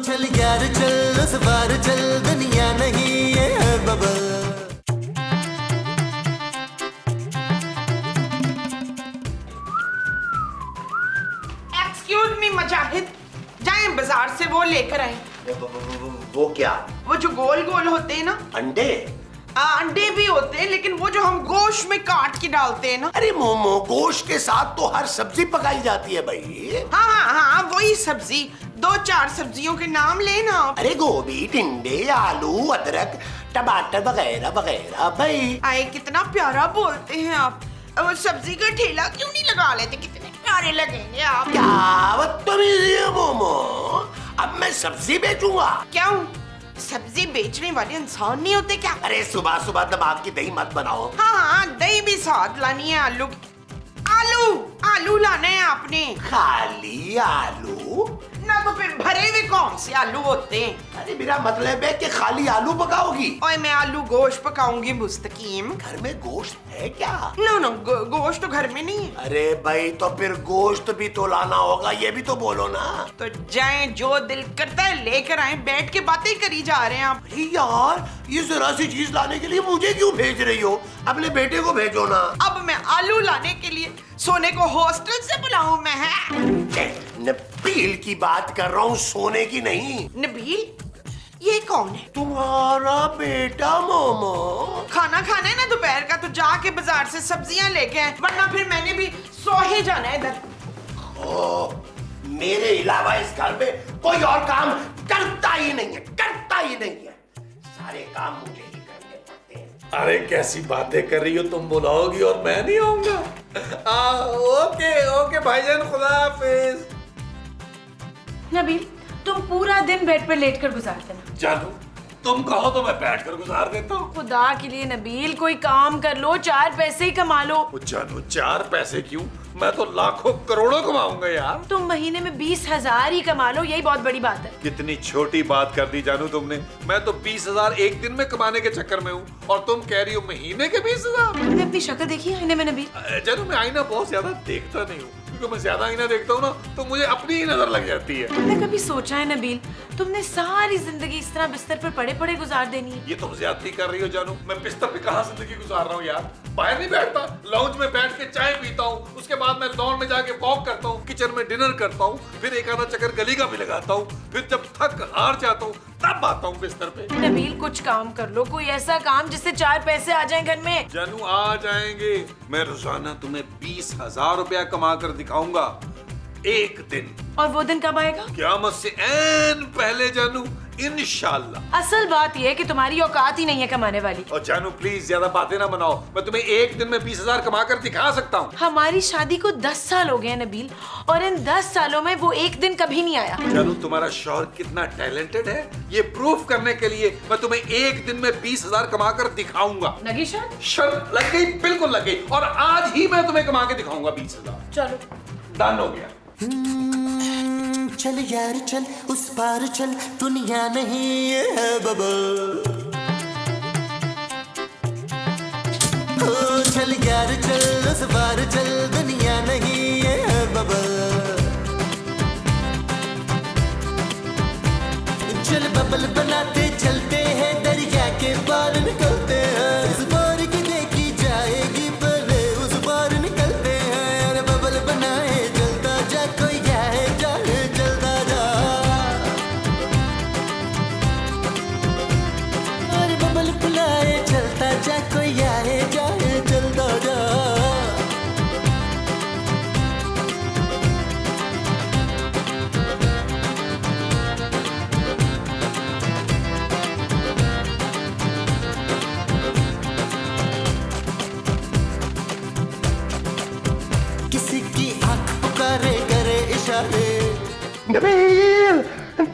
चल यार चल उस बार चल दुनिया नहीं ये है बबल। एक्सक्यूज मी मुजाहिद, जाएं बाजार से वो लेकर आए। वो क्या? वो जो गोल गोल होते हैं ना। अंडे? अंडे भी होते हैं, लेकिन वो जो हम गोश्त में काट के डालते हैं ना। अरे मोमो, गोश्त के साथ तो हर सब्जी पकाई जाती है भाई। हाँ हाँ हाँ, वही सब्जी। 2-4 सब्जियों के नाम लेना। अरे गोभी, टिंडे, आलू, अदरक, टमाटर वगैरह वगैरह भाई। आए कितना प्यारा बोलते हैं आप। वो सब्जी का ठेला क्यों नहीं लगा लेते? कितने प्यारे लगेंगे आप। क्या बदतमीजी है मोमो, अब मैं सब्जी बेचूंगा? क्यों? सब्जी बेचने वाले इंसान नहीं होते क्या? अरे सुबह सुबह दिमाग की दही मत बनाओ। हाँ हाँ, दही भी साथ लानी है। आलू आलू लाना है आपने। खाली आलू? ना तो फिर भरे हुए कौन से आलू होते हैं? अरे मेरा मतलब है कि खाली आलू पकाओगी? और मैं आलू गोश्त पकाऊंगी मुस्तकीम। घर में गोश्त है क्या? नो गोश्त तो घर में नहीं है। अरे भाई तो फिर गोश्त भी तो लाना होगा, ये भी तो बोलो ना। तो जाएं, जो दिल करता है लेकर आए। बैठ के बातें करी जा रहे हैं आप। अरे यार, ये जरा सी चीज लाने के लिए मुझे क्यों भेज रही हो? अपने बेटे को भेजो ना। अब मैं आलू लाने के लिए सोने को हॉस्टल से बुलाऊं मैं? है नबील की बात कर रहा हूँ, सोने की नहीं। नबील? ये कौन है? तुम्हारा बेटा मोमो। खाना खाना है ना दोपहर का, तो जाके बाजार से सब्जियां लेके आए, वरना फिर मैंने भी सो ही जाना है इधर। ओ, मेरे अलावा इस घर में कोई और काम करता ही नहीं है, करता ही नहीं है। सारे काम मुझे ही करने पड़ते हैं। अरे कैसी बातें कर रही हो तुम, बुलाओगी और मैं नहीं आऊंगा? ओके ओके भाईजान, खुदा हाफिज। नबील, तुम पूरा दिन बेड पर लेट कर गुजार देना। जानू, तुम कहो तो मैं बैठ कर गुजार देता हूँ। खुदा के लिए नबील, कोई काम कर लो, 4 पैसे ही कमा लो। जानू, 4 पैसे क्यों, मैं तो लाखों करोड़ों कमाऊंगा यार। तुम महीने में 20,000 ही कमा लो, यही बहुत बड़ी बात है। कितनी छोटी बात कर दी जानू तुमने। मैं तो 20,000 एक दिन में कमाने के चक्कर में हूँ, और तुम कह रही हो महीने के 20,000। तुमने अपनी शक्ल देखी है आईने में नबील? जानू, मैं आईना बहुत ज्यादा देखता नहीं हूँ, क्योंकि मैं ज्यादा आईना देखता हूँ ना तो मुझे अपनी ही नजर लग जाती है। तुमने कभी सोचा है नबील, तुमने सारी जिंदगी इस तरह बिस्तर पर पड़े पड़े गुजार देनी है? ये तुम ज्यादती कर रही हो जानू। मैं बिस्तर पे कहाँ जिंदगी गुजार रहा हूँ यार। बाहर नहीं बैठता, लाउंज में बैठ के चाय पीता हूँ, उसके बाद मैं लॉन में जाके वॉक करता हूँ, किचन में डिनर करता हूँ, फिर एक आधा चक्कर गली का भी लगाता हूँ, फिर जब थक हार जाता हूँ तब आता हूँ बिस्तर पे। नबील, कुछ काम कर लो, कोई ऐसा काम जिससे 4 पैसे आ जाएं घर में। जानू, आ जाएंगे। मैं रोजाना तुम्हें 20,000 रुपया कमा कर दिखाऊंगा, एक दिन। और वो दिन कब आएगा? क़यामत से ऐन पहले जानू, इंशाल्लाह। असल बात यह है कि तुम्हारी औकात ही नहीं है कमाने वाली। और जानू प्लीज ज्यादा बातें ना बनाओ, मैं तुम्हें एक दिन में 20,000 कमा कर दिखा सकता हूँ। हमारी शादी को 10 साल हो गए हैं नबील, और इन 10 सालों में वो एक दिन कभी नहीं आया। जानू, तुम्हारा शौहर कितना टैलेंटेड है, ये प्रूफ करने के लिए मैं तुम्हें एक दिन में 20,000 कमा कर दिखाऊंगा। लगी शर्त? शर्त लग गई? बिल्कुल लग गई, और आज ही मैं तुम्हें कमा के दिखाऊंगा 20,000। चलो, डन हो गया। चल यार चल उस पार चल दुनिया नहीं ये है बबल। चल यार चल उस पार चल दुनिया नहीं ये है बबल। चल बबल बनाते चलते हैं, दरिया के पार निकलते हैं। उस पार की देखी जाएगी पहले उस पार निकलते हैं। अरे बबल बनाए चलता जा, कोई जाए जाए चलता जा। अरे बबल बुलाए चलता जा, कोई आए जाए चलता जा। किसी की आंख पुकारे करे इशारे। नबील,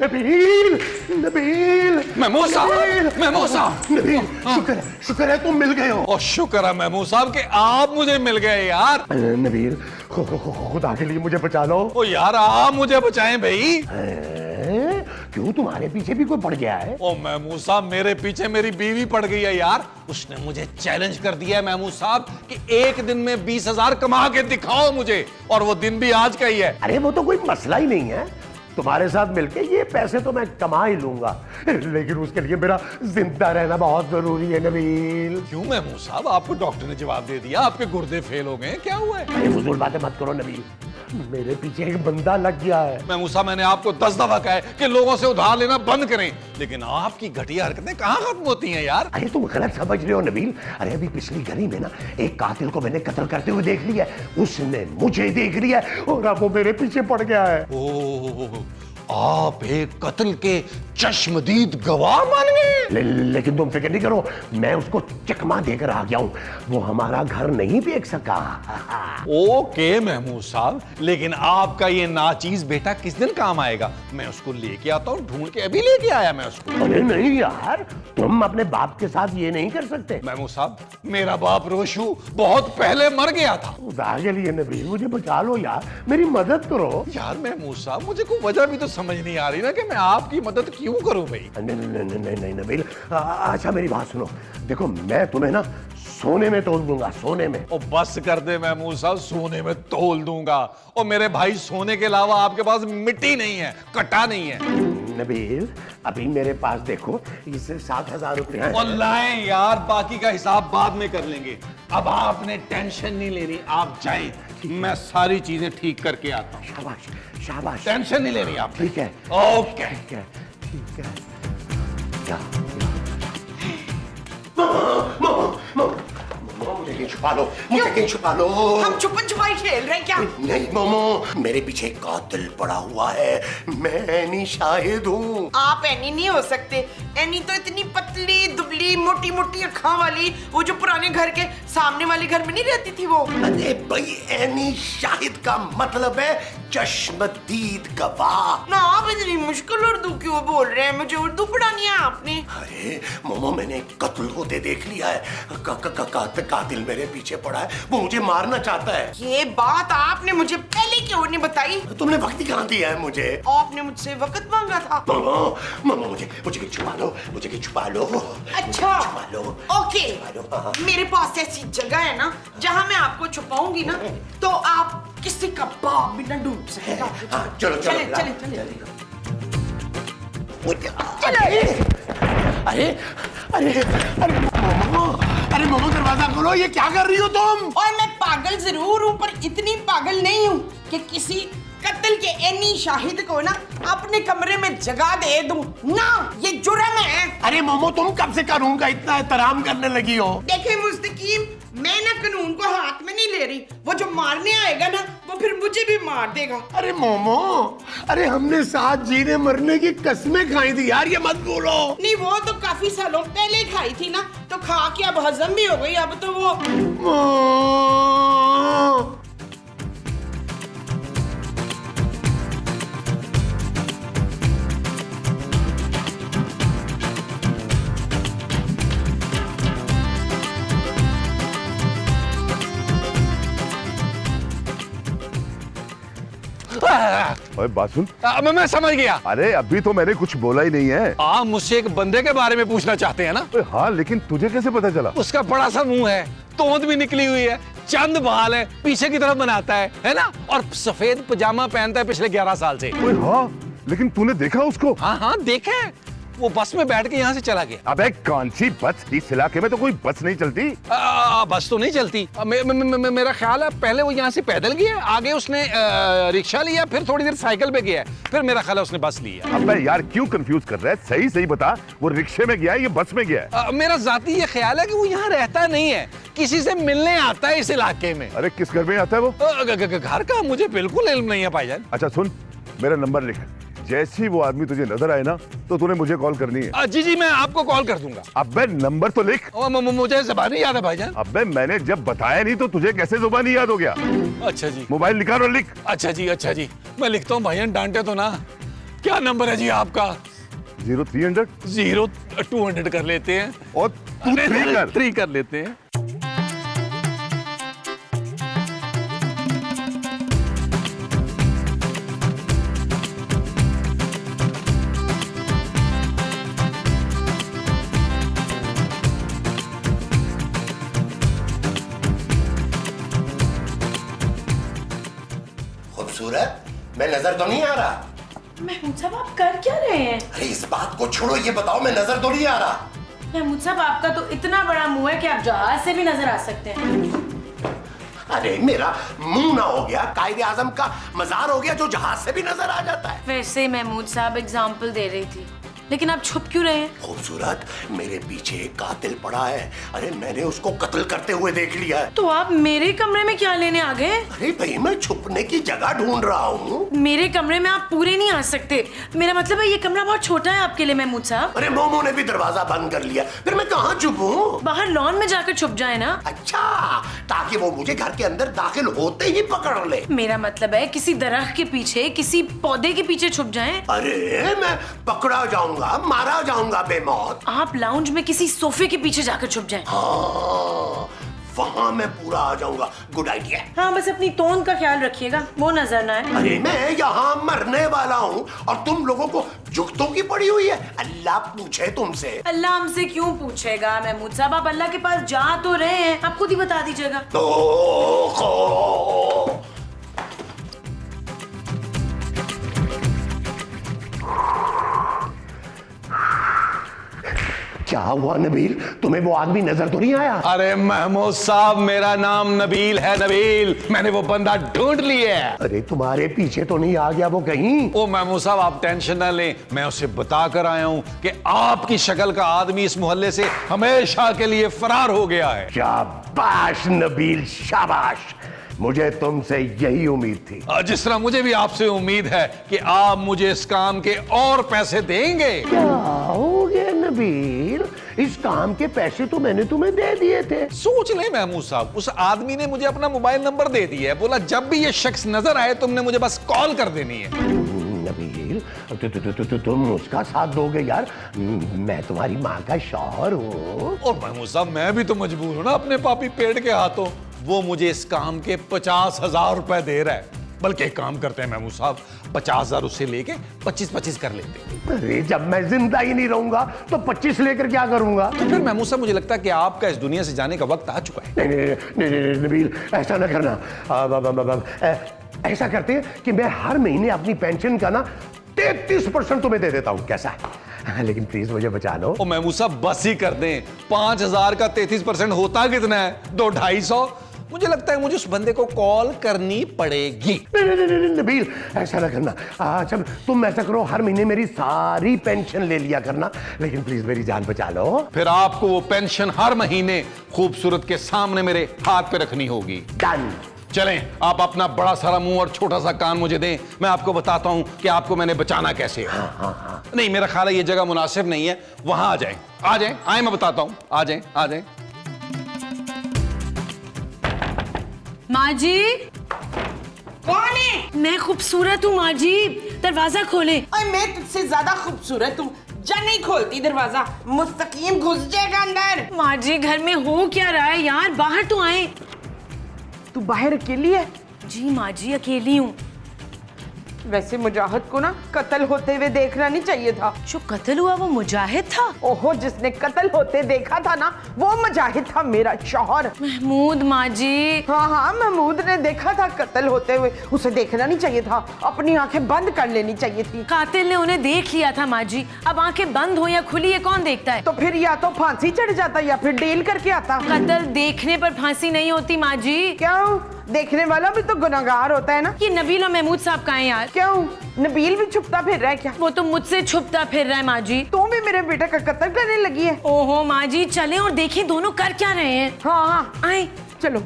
नबील, नबील, महमूद साहब, महमूद साहब। नबील, शुक्र है तुम मिल गए हो। और शुक्र है महमूद साहब कि आप मुझे मिल गए यार। नबील, खुदा के लिए मुझे बचा लो। ओ यार, आप मुझे बचाएं भाई। क्यों, तुम्हारे पीछे भी कोई पड़ गया है? ओ महमूद साहब, मेरे पीछे मेरी बीवी पड़ गई है यार। उसने मुझे चैलेंज कर दिया है महमूद साहब कि एक दिन में 20,000 कमा के दिखाओ मुझे, और वो दिन भी आज का ही है। अरे वो तो कोई मसला ही नहीं है, तुम्हारे साथ मिलके ये पैसे तो मैं कमा ही लूंगा, लेकिन उसके लिए मेरा जिंदा रहना बहुत जरूरी है नबील। क्यों महमूद साहब, आपको डॉक्टर ने जवाब दे दिया, आपके गुर्दे फेल हो गए, क्या हुआ है? अरे फजूल बातें मत करो नबील, मेरे पीछे एक बंदा लग गया है। महमूद साहब, मैंने आपको 10 दफा कहा है कि लोगों से उधार लेना बंद करें, लेकिन आपकी घटिया हरकतें कहाँ खत्म होती हैं यार? अरे तुम गलत समझ रहे हो नबील। अरे अभी पिछली गली में ना एक कातिल को मैंने कत्ल करते हुए देख लिया है, उसने मुझे देख लिया है और अब वो मेरे पीछे पड़ गया है। ओह, आप एक कत्ल के चश्मदीद गवाह बन गए। लेकिन तुम फिक्र नहीं करो, मैं उसको चकमा देकर आ गया हूं, वो हमारा घर नहीं बेच सका। ओके महमूद साहब, लेकिन आपका ये नाचीज बेटा किस दिन काम आएगा? मैं उसको लेके आता हूँ, ढूंढ के अभी लेके आया मैं उसको। अरे नहीं यार, तुम अपने बाप के साथ ये नहीं कर सकते। महमूद साहब, मेरा बाप रोशू बहुत पहले मर गया था। खुदा के लिए नबील मुझे बचा लो यार, मेरी मदद करो। यार महमूद साहब, मुझे कोई वजह भी तो समझ नहीं आ रही ना कि मैं आपकी मदद क्यों करूं भाई? नहीं नहीं नहीं नहीं नहीं नबील, अच्छा मेरी बात सुनो, देखो मैं तुम्हें ना सोने में तोल दूंगा, सोने में। ओ बस कर दे महमूद साहब, सोने में तोल दूंगा। और मेरे भाई, सोने के अलावा आपके पास मिट्टी नहीं है, कटा नहीं है। नबील अभी मेरे पास देखो, इससे 7,000 रुपए हैं। और लाएं यार, बाकी का हिसाब बाद में कर लेंगे। अब आपने टेंशन नहीं लेनी, आप जाएं, मैं सारी चीजें ठीक करके आता हूँ। शाबाश शाबाश, टेंशन नहीं लेनी आप। ठीक है ओके। ठीक है ठीक है। क्या मुझे कहीं छुपा लो, मुझे कहीं छुपा लो। हम छुपन छुपाई खेल रहे हैं क्या? नहीं मोमो, मेरे पीछे एक कातिल पड़ा हुआ है, मैं एनी शाहिद हूँ। आप एनी नहीं हो सकते। एनी तो इतनी पतली दुबली मोटी मोटी अखां वाली, वो जो पुराने घर के सामने वाले घर में नहीं रहती थी वो। अरे भाई, एनी शाहिद का मतलब है चश्मदीद गवाह। ना आप इतनी मुश्किल उर्दू क्यों बोल रहे हैं? मुझे उर्दू पढ़ानी है आपने। अरे मोमो, मैंने कत्ल होते देख लिया है, कातिल मेरे पीछे पड़ा है, वो मुझे मारना चाहता है। ये बात आपने मुझे पहले क्यों नहीं बताई? तुमने वक्त ही कहाँ दिया है मुझे? आपने मुझसे वक्त मांगा था। मोमो मुझे कहीं छुपा लो, मुझे कहीं छुपा लो। अच्छा छुपा लो। ओके, हाँ। मेरे पास ऐसी जगह है ना जहाँ मैं आपको छुपाऊंगी ना, तो आप किसी का बाप भी न डूब सकेगा। हाँ, चलो चलो चले चले चले। अरे अरे अरे मोमो, अरे मोमो दरवाजा खोलो, ये क्या कर रही हो तुम? और मैं पागल जरूर हूँ, पर इतनी पागल नहीं हूँ कि किसी कत्ल के एनी शाहिद को ना अपने कमरे में जगह दे दूं ना, ये जुर्म है। अरे मोमो, तुम कब से कानून का इतना एहतराम करने लगी हो? देखे मुस्तकीम, मैं ना कानून को हाथ में नहीं ले रही, वो जो मारने आएगा ना वो फिर मुझे भी मार देगा। अरे मोमो, अरे हमने साथ जीने मरने की कसमें खाई थी यार, ये मत बोलो। नहीं, वो तो काफी सालों पहले खाई थी ना, तो खा के अब हजम भी हो गई, अब तो वो। ओए बात सुन। मैं समझ गया। अरे अभी तो मैंने कुछ बोला ही नहीं है। आप मुझसे एक बंदे के बारे में पूछना चाहते हैं ना? ओए हाँ, लेकिन तुझे कैसे पता चला? उसका बड़ा सा मुंह है, तोंद भी निकली हुई है, चंद बाल है, पीछे की तरफ बनाता है ना? और सफेद पजामा पहनता है पिछले 11 साल से। ओए हाँ, लेकिन तूने देखा उसको? हाँ हाँ देखे, वो बस में बैठ के यहाँ से चला गया। अबे कौन सी बस? इस इलाके में तो कोई बस नहीं चलती। बस तो नहीं चलती। मेरा ख्याल है पहले वो यहाँ से पैदल गया, आगे उसने रिक्शा लिया, फिर थोड़ी देर साइकिल पे गया, फिर मेरा ख्याल है उसने बस लिया। अबे यार क्यों कंफ्यूज कर रहा है? सही सही बता, वो रिक्शे में गया है या बस में गया है? मेरा जाती ये ख्याल है कि वो यहाँ रहता नहीं है, किसी से मिलने आता है इस इलाके में। अरे किस घर में आता है वो? घर का मुझे बिल्कुल इल्म नहीं है भाईजान। अच्छा सुन, मेरा नंबर लिख, जैसे ही वो आदमी तुझे नजर आए ना तो तूने मुझे कॉल करनी है। जी जी, मैं आपको कॉल कर दूंगा। अबे नंबर तो लिख। मुझे ज़बानी याद है भाईजान। अबे मैंने जब बताया नहीं तो तुझे कैसे जुबानी याद हो गया? अच्छा जी, मोबाइल निकाल और लिख। अच्छा जी, मैं लिखता हूँ भाईजान, डांटे तो ना। क्या नंबर है जी आपका? 0300 0200 कर लेते हैं। और तू 3 कर लेते हैं। खूबसूरत, मैं नजर तो नहीं आ रहा? महमूद साहब आप कर क्या रहे हैं? अरे इस बात को छोड़ो, ये बताओ मैं नजर तो नहीं आ रहा? महमूद साहब आपका तो इतना बड़ा मुंह है कि आप जहाज से भी नजर आ सकते हैं। अरे मेरा मुंह ना हो गया कायदे आजम का मजार हो गया जो जहाज से भी नजर आ जाता है। वैसे महमूद साहब एग्जाम्पल दे रही थी, लेकिन आप छुप क्यों रहे हैं? खूबसूरत, मेरे पीछे एक कातिल पड़ा है। अरे मैंने उसको कत्ल करते हुए देख लिया है। तो आप मेरे कमरे में क्या लेने आ गए? अरे भाई मैं छुपने की जगह ढूंढ रहा हूँ। मेरे कमरे में आप पूरे नहीं आ सकते। मेरा मतलब है ये कमरा बहुत छोटा है आपके लिए महमूद साहब। अरे मोमो ने भी दरवाजा बंद कर लिया, फिर मैं कहाँ छुपूं? बाहर लॉन में जाकर छुप जाए ना। अच्छा, ताकि वो मुझे घर के अंदर दाखिल होते ही पकड़ ले। मेरा मतलब है किसी दरख्त के पीछे, किसी पौधे के पीछे छुप जाएं। अरे मैं पकड़ा जाऊंगा, मारा जाऊंगा बेमौत। आप लाउंज में किसी सोफे के पीछे जाकर छुप जाएं। हाँ, वहाँ मैं पूरा आ जाऊंगा। Good idea. हाँ, बस अपनी टोन का ख्याल रखिएगा, वो नजर ना आए। अरे मैं यहाँ मरने वाला हूँ और तुम लोगों को जुगतों की पड़ी हुई है। अल्लाह पूछे तुमसे। अल्लाह हमसे क्यों पूछेगा महमूद साहब? आप अल्लाह के पास जा तो रहे हैं, आप खुद ही बता दीजिएगा। क्या हुआ नबील, तुम्हें वो आदमी नजर तो नहीं आया? अरे महमूद साहब, मेरा नाम नबील है, नबील। मैंने वो बंदा ढूंढ लिया है। अरे तुम्हारे पीछे तो नहीं आ गया वो कहीं? ओ महमूद साहब, आप टेंशन ना लें, मैं उसे बता कर आया हूं कि आपकी शक्ल का आदमी इस मोहल्ले से हमेशा के लिए फरार हो गया है। शाबाश नबील, शाबाश। मुझे तुमसे यही उम्मीद थी। जिस तरह मुझे भी आपसे उम्मीद है कि आप मुझे इस काम के और पैसे देंगे। क्या हो गया नबील, इस काम के पैसे तो मैंने तुम्हें दे दिए थे। सोच ले महमूद साहब, उस आदमी ने मुझे अपना मोबाइल नंबर दे दिया है, बोला जब भी ये शख्स नजर आए तुमने मुझे बस कॉल कर देनी है। नबील, तुम उसका साथ दोगे यार? मैं तुम्हारी माँ का शौहर हूँ। और महमूद साहब, मैं भी तो मजबूर हूं ना अपने पापी पेड़ के हाथों। वो मुझे इस काम के 50,000 रुपए दे रहा है। बल्कि एक काम करते हैं महमूद साहब, 50,000 उससे लेके 25-25 कर लेते हैं। अरे जब मैं जिंदा ही नहीं रहूंगा तो 25 लेकर क्या करूंगा? तो फिर महमूद साहब, मुझे लगता है कि आपका इस दुनिया से जाने का वक्त आ चुका है। नहीं, नबील, ऐसा ना करना। ऐसा करते हैं कि मैं हर महीने अपनी पेंशन का ना 33% तुम्हें दे देता हूँ, कैसा है? लेकिन प्लीज मुझे बचा लो। ओ महमूद साहब, बस ही कर दें। 5,000 का 33% होता कितना है? 200-250। मुझे लगता है मुझे उस बंदे को कॉल करनी पड़ेगी। नहीं, नबील, ऐसा ना करना। अच्छा तुम ऐसा करो, हर महीने मेरी सारी पेंशन ले लिया करना, लेकिन प्लीज मेरी जान बचा लो। फिर आपको वो पेंशन हर महीने खूबसूरत के सामने मेरे हाथ पे रखनी होगी। डन। चलें, आप अपना बड़ा सारा मुंह और छोटा सा कान मुझे दें, मैं आपको बताता हूं कि आपको मैंने बचाना कैसे है। हाँ। नहीं, मेरा ख्याल है ये जगह मुनासिब नहीं है, वहां आ जाएं। आ जाएं, आए, मैं बताता हूं। आ जाएं, आ जाएं। माँ जी, कौन है? मैं खूबसूरत हूँ माँ जी, दरवाजा खोले। और मैं तुझसे ज्यादा खूबसूरत हूँ। जा, नहीं खोलती दरवाजा, मुस्तकीम घुस जाएगा अंदर। माँ जी, घर में हो क्या रहा है यार? बाहर तो आए। तू बाहर अकेली है? जी माँ जी, अकेली हूँ। वैसे मुजाहिद को ना कत्ल होते हुए देखना नहीं चाहिए था। जो कत्ल हुआ वो मुजाहिद था? ओहो, जिसने कत्ल होते देखा था ना, वो मुजाहिद था, मेरा शौहर। महमूद माँ जी। हाँ, महमूद ने देखा था कत्ल होते हुए। उसे देखना नहीं चाहिए था, अपनी आंखें बंद कर लेनी चाहिए थी। कातिल ने उन्हें देख लिया था माँ जी। अब आंखें बंद हो या खुली, ये कौन देखता है? तो फिर या तो फांसी चढ़ जाता या फिर डील करके आता। कत्ल देखने पर फांसी नहीं होती माँ जी। क्यों? देखने वाला भी तो गुनाहगार होता है ना। ये नबील और महमूद साहब कहाँ हैं यार? क्यों? नबील भी छुपता फिर रहा है क्या? वो तो मुझसे छुपता फिर रहा है माँ जी। तू भी मेरे बेटे का कत्ल करने लगी है? ओहो माँ जी, चलें और देखें दोनों कर क्या रहे हैं। हाँ, आए। चलो।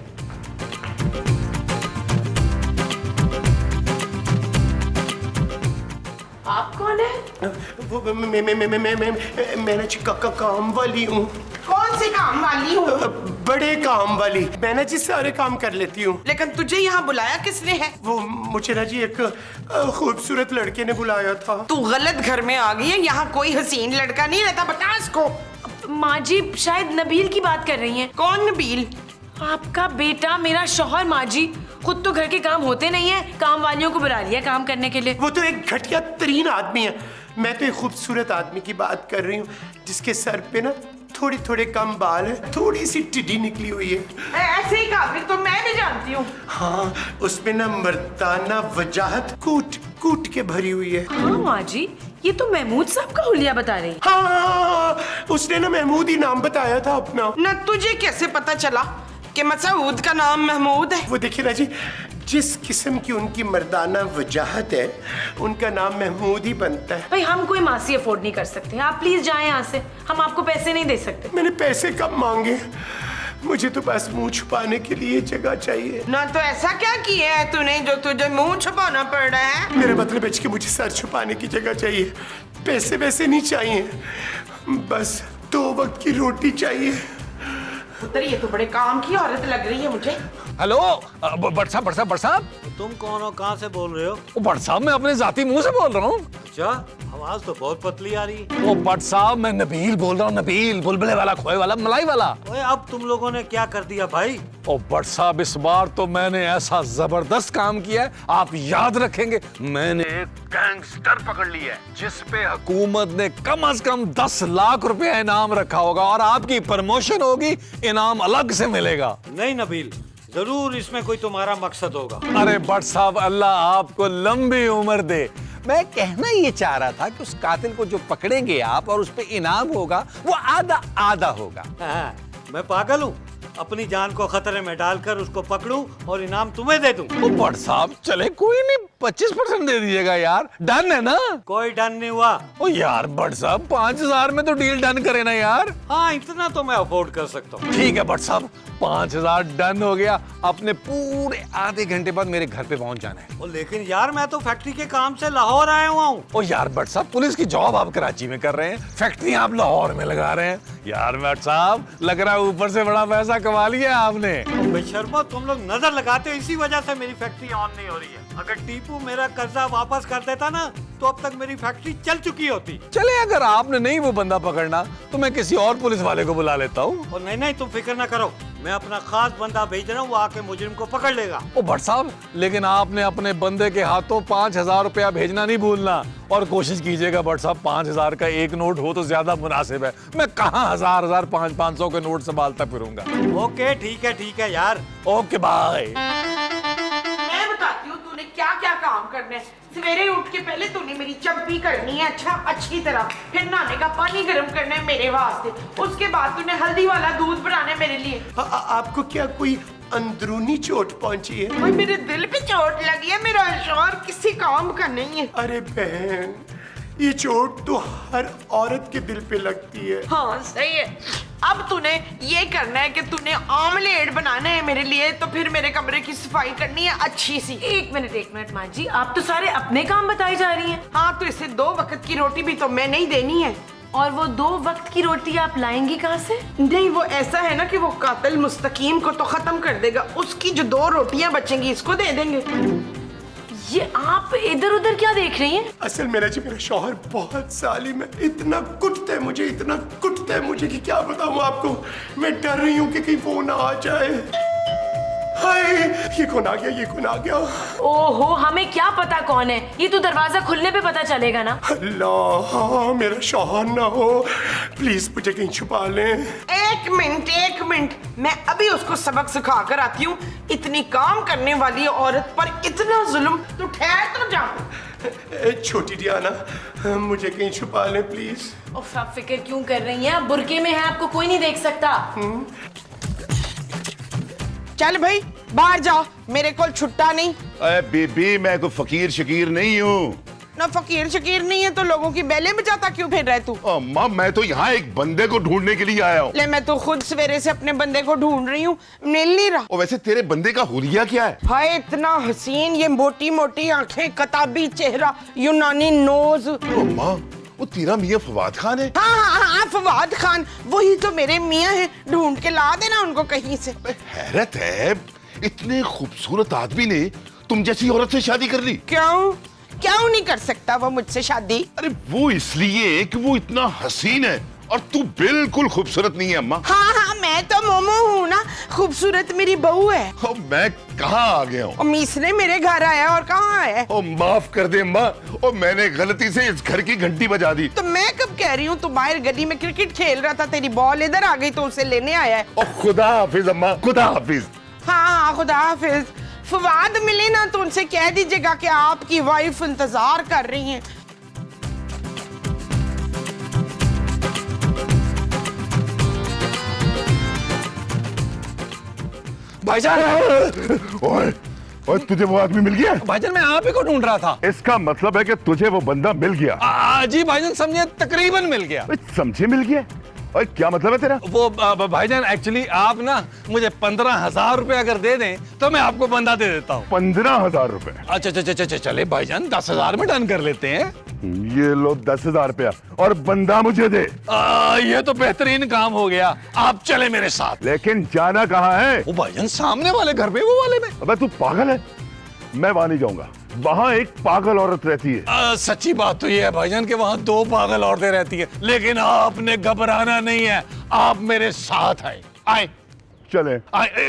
आप कौन है? वो मैं काम वाली हूँ। कौन सी काम वाली हूँ? बड़े काम वाली। मैंने जी सारे काम कर लेती हूँ। लेकिन तुझे यहाँ बुलाया किसने है? वो मुझे ना जी एक खूबसूरत लड़के ने बुलाया था। तू गलत घर में आ गई है, यहाँ कोई हसीन लड़का नहीं रहता, बता इसको। माँ जी, शायद नबील की बात कर रही हैं। कौन नबील? आपका बेटा, मेरा शौहर माँ जी। खुद तो घर के काम होते नहीं है, काम वालियों को बुला लिया काम करने के लिए। वो तो एक घटिया तरीन आदमी है। मैं तो एक खूबसूरत आदमी की बात कर रही हूँ, जिसके सर पे ना थोड़े कम बाल है, थोड़ी सी टिड्डी निकली हुई है। ऐसे ही काफी तो मैं भी जानती हूँ। हाँ, उसमें ना मर्दाना वजाहत कूट कूट के भरी हुई है। हाँ माँ जी, ये तो महमूद साहब का हुलिया बता रही है। हाँ, उसने ना महमूद ही नाम बताया था अपना। ना तुझे कैसे पता चला कि मसूद का नाम महमूद है? वो देखिए ना जी, जिस किस्म की उनकी मर्दाना वजाहत है, उनका नाम महमूद ही बनता है। भाई हम कोई मासी अफोर्ड नहीं कर सकते, आप प्लीज जाएं यहाँ से, हम आपको पैसे नहीं दे सकते। मैंने पैसे कब मांगे? मुझे तो बस मुंह छुपाने के लिए जगह चाहिए। ना तो ऐसा क्या किया है तूने जो तुझे मुंह छुपाना पड़ रहा है? मेरे बदले बेच के मुझे सर छुपाने की जगह चाहिए। पैसे वैसे नहीं चाहिए, बस 2 वक्त की रोटी चाहिए। पुत्र ये तो बड़े काम की औरत लग रही है मुझे। हेलो, बट साहब तुम कौन हो, कहाँ से बोल रहे हो? ओ बट साहब, मैं अपने जाती मुंह से बोल रहा हूँ। अच्छा, आवाज तो बहुत पतली आ रही है। ओ बट साहब, मैं नबील बोल रहा हूँ, नबील, बुलबुले वाला, खोए वाला, मलाई वाला। ओए, अब तुम लोगों ने क्या कर दिया भाई? ओ बट साहब, इस बार तो मैंने ऐसा जबरदस्त काम किया है, आप याद रखेंगे। मैंने एक गैंगस्टर पकड़ लिया है जिस पे हुकूमत ने कम से कम 10 लाख रुपया इनाम रखा होगा, और आपकी प्रमोशन होगी, इनाम अलग से मिलेगा। नहीं नबील, जरूर इसमें कोई तुम्हारा मकसद होगा। अरे बट साहब, अल्लाह आपको लंबी उम्र दे। मैं कहना ये चाह रहा था कि उस कातिल को जो पकड़ेंगे आप और उस पे इनाम होगा, वो आधा आधा होगा। हाँ, मैं पागल हूँ? अपनी जान को खतरे में डालकर उसको पकड़ूं और इनाम तुम्हें दे दूं? ओ बट साहब, चले कोई नहीं, 25% दे दीजिएगा यार, डन है ना? कोई डन नहीं हुआ। ओ यार बट साहब, 5000 में तो डील डन करे ना यार। हाँ, इतना तो मैं अफोर्ड कर सकता हूँ। ठीक है बट साहब, 5000 डन हो गया। अपने पूरे आधे घंटे बाद मेरे घर पे पहुंच जाना है। ओ, लेकिन यार मैं तो फैक्ट्री के काम से लाहौर आया हुआ हूँ। ओ यार बट साहब, पुलिस की जॉब आप कराची में कर रहे हैं, फैक्ट्री आप लाहौर में लगा रहे हैं। यार बट साहब, लग रहा है ऊपर से बड़ा पैसा कमा लिया आपने। बेशर्मो, तुम लोग नजर लगाते हो, इसी वजह से मेरी फैक्ट्री ऑन नहीं हो रही है। अगर टीपू मेरा कर्जा वापस कर देता ना, तो अब तक मेरी फैक्ट्री चल चुकी होती। चले, अगर आपने नहीं वो बंदा पकड़ना तो मैं किसी और पुलिस वाले को बुला लेता हूँ। और नहीं, तुम फिक्र ना करो, मैं अपना खास बंदा भेज रहा हूँ, वो आके मुजरिम को पकड़ लेगा। ओ भट्ट साहब, लेकिन आपने अपने बंदे के हाथों 5000 रुपया भेजना नहीं भूलना, और कोशिश कीजिएगा भट्ट साहब 5000 का एक नोट हो तो ज्यादा मुनासिब है। मैं कहाँ 1000 500 के नोट संभालता फिरूंगा। ओके, ठीक है यार। Okay bye. मैं बताती हूँ तूने क्या क्या काम करने हैं। सवेरे उठ के पहले तूने मेरी चप्पी करनी है अच्छी तरह, फिर नहाने का पानी गर्म करना है मेरे वास्ते, उसके बाद तूने हल्दी वाला दूध बनाना है मेरे लिए। आपको क्या कोई अंदरूनी चोट पहुंची है? ओए, मेरे दिल पे चोट लगी है, मेरा शौहर किसी काम का नहीं है। अरे बहन, ये चोट तो हर औरत के दिल पे लगती है। हाँ सही है। अब तूने ये करना है कि तूने आमलेट बनाना है मेरे लिए, तो फिर मेरे कमरे की सफाई करनी है अच्छी सी। एक मिनट माँ जी, आप तो सारे अपने काम बताई जा रही हैं। हाँ, तो इसे 2 वक्त की रोटी भी तो मैंने ही देनी है। और वो 2 वक्त की रोटी आप लाएंगी कहाँ से? नहीं, वो ऐसा है ना कि वो कातिल मुस्तकीम को तो खत्म कर देगा, उसकी जो 2 रोटियां बचेंगी इसको दे देंगे। ये आप इधर उधर क्या देख रही हैं? असल में जी, मेरा शौहर बहुत जालिम है, इतना कुटता है मुझे कि क्या बताऊं आपको। मैं डर रही हूँ कि कहीं वो ना आ जाए। हाय, ये कौन आ गया? ओहो, हमें क्या पता कौन है, ये तो दरवाजा खुलने पे पता चलेगा ना। अल्लाह, मेरा शौहर ना हो, प्लीज मुझे कहीं छुपा लें। एक मिनट, मैं अभी उसको सबक सिखा कर आती हूँ। इतनी काम करने वाली औरत पर इतना जुल्म, तो ठहर तो जा। छोटी डियाना, मुझे कहीं छुपा लें प्लीज। उफ, आप फिक्र क्यों कर रही हैं? आप बुर्के में हैं, आपको कोई नहीं देख सकता। चल भाई, बाहर जाओ, मेरे को छुट्टा नहीं। अरे बीबी, मैं कोई फकीर शकीर नहीं हूँ। ना फकीर शकीर नहीं है तो लोगों की बेले में जाता क्यों फिर रहे तू? अम्मा, मैं तो यहाँ एक बंदे को ढूंढने के लिए आया हूँ। ले, मैं तो खुद सवेरे से अपने बंदे को ढूंढ रही हूँ, मिल नहीं रहा। और वैसे तेरे बंदे का हुलिया क्या है? हाय, इतना हसीन, ये मोटी मोटी आंखें, कताबी चेहरा, यूनानी नोज। अम्मा, वो तेरा मियाँ फवाद खान है? हाँ, फवाद खान, वही तो मेरे मियाँ हैं। ढूंढ के ला देना उनको कहीं से। हैरत है, इतने खूबसूरत आदमी ने तुम जैसी औरत से शादी कर ली। क्यों नहीं कर सकता वो मुझसे शादी? अरे वो इसलिए कि वो इतना हसीन है और तू बिल्कुल खूबसूरत नहीं है अम्मा। हाँ, मैं तो मोमो हूँ ना, खूबसूरत मेरी बहू है। और मैं कहाँ आ गया हूँ? मीसने मेरे घर आया और कहाँ है? ओ माफ कर दे अम्मा, और मैंने गलती से इस घर की घंटी बजा दी। तो मैं कब कह रही हूँ, तू बाहर गली में क्रिकेट खेल रहा था, तेरी बॉल इधर आ गई तो उसे लेने आया है। ओ खुदा हाफिज अम्मा, खुदा हाफिज। हाँ, खुदा हाफिज। फवाद मिले ना तो उनसे कह दीजिएगा कि आपकी वाइफ इंतजार कर रही हैं। भाईजान, ओए ओए, तुझे वो आदमी मिल गया? भाईजान मैं आप ही को ढूंढ रहा था। इसका मतलब है कि तुझे वो बंदा मिल गया? जी भाईजान, समझे तकरीबन मिल गया। ओए, समझे मिल गया? ओए, क्या मतलब है तेरा? वो भाईजान एक्चुअली आप ना मुझे 15,000 रुपए अगर दे दें तो मैं आपको बंदा दे देता हूँ। 15,000 रुपए? अच्छा चले भाईजान, 10,000 में डन कर लेते हैं। ये लो 10,000 रुपया और बंदा मुझे दे। ये तो बेहतरीन काम हो गया, आप चले मेरे साथ। लेकिन जाना कहाँ है? वो भाईजान सामने वाले घर पे, वो वाले में। अबे तू पागल है? मैं वहां नहीं जाऊंगा, वहां एक पागल औरत रहती है। सच्ची बात तो ये है भाईजान कि वहाँ 2 पागल औरतें रहती है, लेकिन आपने घबराना नहीं है, आप मेरे साथ आए। चले।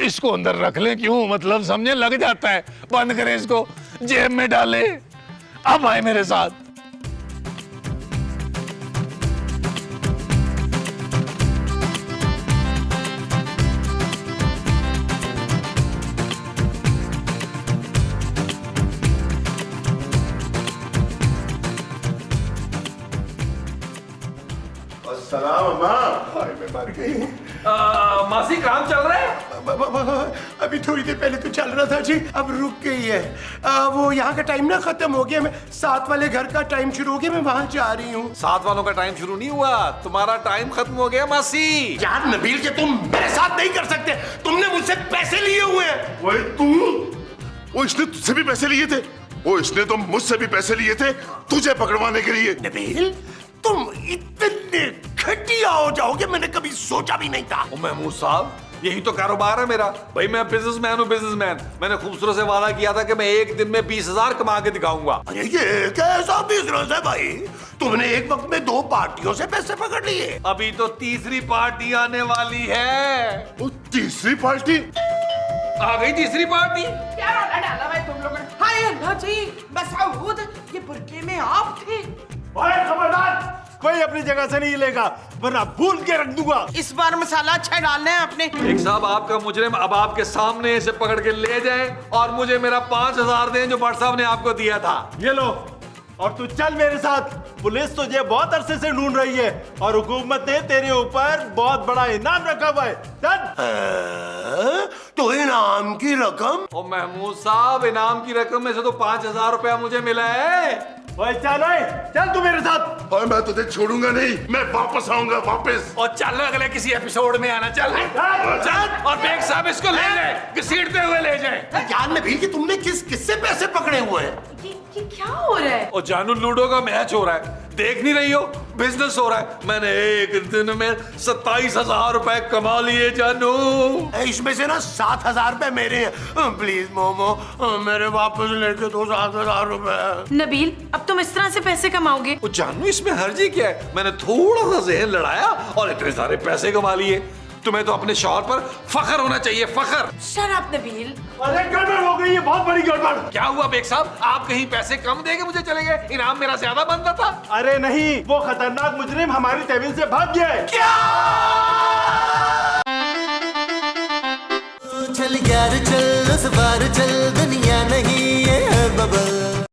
इसको अंदर रख लें, क्यों मतलब समझे, लग जाता है। बंद करें इसको, जेब में डाले। अब आए मेरे साथ। सलाम अम्मा। हाय, मैं मर गई। मासी काम चल रहा है? अभी थोड़ी देर पहले तो चल रहा था जी, अब रुक गई है। वो यहाँ का टाइम ना खत्म हो गया, मैं 7 वाले घर का टाइम शुरू हो गया, मैं वहाँ जा रही हूँ। 7 वालों का टाइम शुरू नहीं हुआ, तुम्हारा टाइम खत्म हो गया मासी। यार नबील के तुम मेरे साथ नहीं कर सकते, तुमने मुझसे पैसे लिए हुए हैं। वही तू? वो इसने तुझसे भी पैसे लिए थे? वो इसने तो मुझसे भी पैसे लिए थे तुझे पकड़वाने के लिए। नबील, तुम इतने घटिया हो जाओगे मैंने कभी सोचा भी नहीं था। महमूद साहब, यही तो कारोबार है मेरा। भाई मैं बिजनेसमैन हूँ, बिजनेसमैन। मैंने खूबसूरत से वादा किया था कि मैं एक दिन में 20,000 कमा के दिखाऊंगा। अरे ये कैसा बिजनेस है भाई? तुमने एक वक्त में 2 पार्टियों से पैसे पकड़ लिए। अभी तो तीसरी पार्टी आने वाली है। वो तीसरी पार्टी? आ गई तीसरी पार्टी। क्या रौला डाला भाई तुम लोगों ने? हाय अल्लाह जी, मसऊद, ये बुरके में आप थे। खबरदार, कोई अपनी जगह से नहीं लेगा वरना भूल के रख दूंगा। इस बार मसाला अच्छा डालना है आपने। एक साहब, आपका मुजरिम अब आपके सामने इसे पकड़ के ले जाए और मुझे मेरा 5,000 दें जो भट्ट साहब ने आपको दिया था। ये लो, और तू चल मेरे साथ। पुलिस तुझे बहुत अरसे से ढूंढ रही है और हुकूमत ने तेरे ऊपर बहुत बड़ा इनाम रखा हुआ है। चल। तो इनाम की रकम? और महमूद साहब, इनाम की रकम में से तो 5,000 रुपया मुझे मिला है। ओए चल तू मेरे साथ। और मैं तुझे छोड़ूंगा नहीं, मैं वापस आऊंगा, वापस। और चल अगले किसी एपिसोड में आना। चल चल, और बेग साहब इसको ले जाए, घसीटते हुए ले जाए। यार नबील कि तुमने किससे पैसे पकड़े हुए हैं? ये क्या हो रहा है? और जानू, लूडो का मैच हो रहा है, देख नहीं रही हो? बिजनेस हो रहा है। मैंने एक दिन में 27,000 रुपए कमा लिए जानू। इसमें से ना 7,000 रुपए मेरे हैं। प्लीज मोमो, मेरे वापस लेके दो 7,000 रुपए। नबील, अब तुम इस तरह से पैसे कमाओगे? वो जानू, इसमें हर्जी क्या है? मैंने थोड़ा सा जहन लड़ाया और इतने सारे पैसे कमा लिए। तुम्हें तो अपने शौहर पर फख्र होना चाहिए, फख्र। Shut up Nabeel. अरे गड़बड़ हो गई है, बहुत बड़ी गड़बड़। क्या हुआ बेग साहब, आप कहीं पैसे कम देके मुझे चले गए? इनाम मेरा ज्यादा बनता था। अरे नहीं, वो खतरनाक मुजरिम हमारी तहवील से भाग गया है। क्या? चल यार चल, उस बार चल दुनिया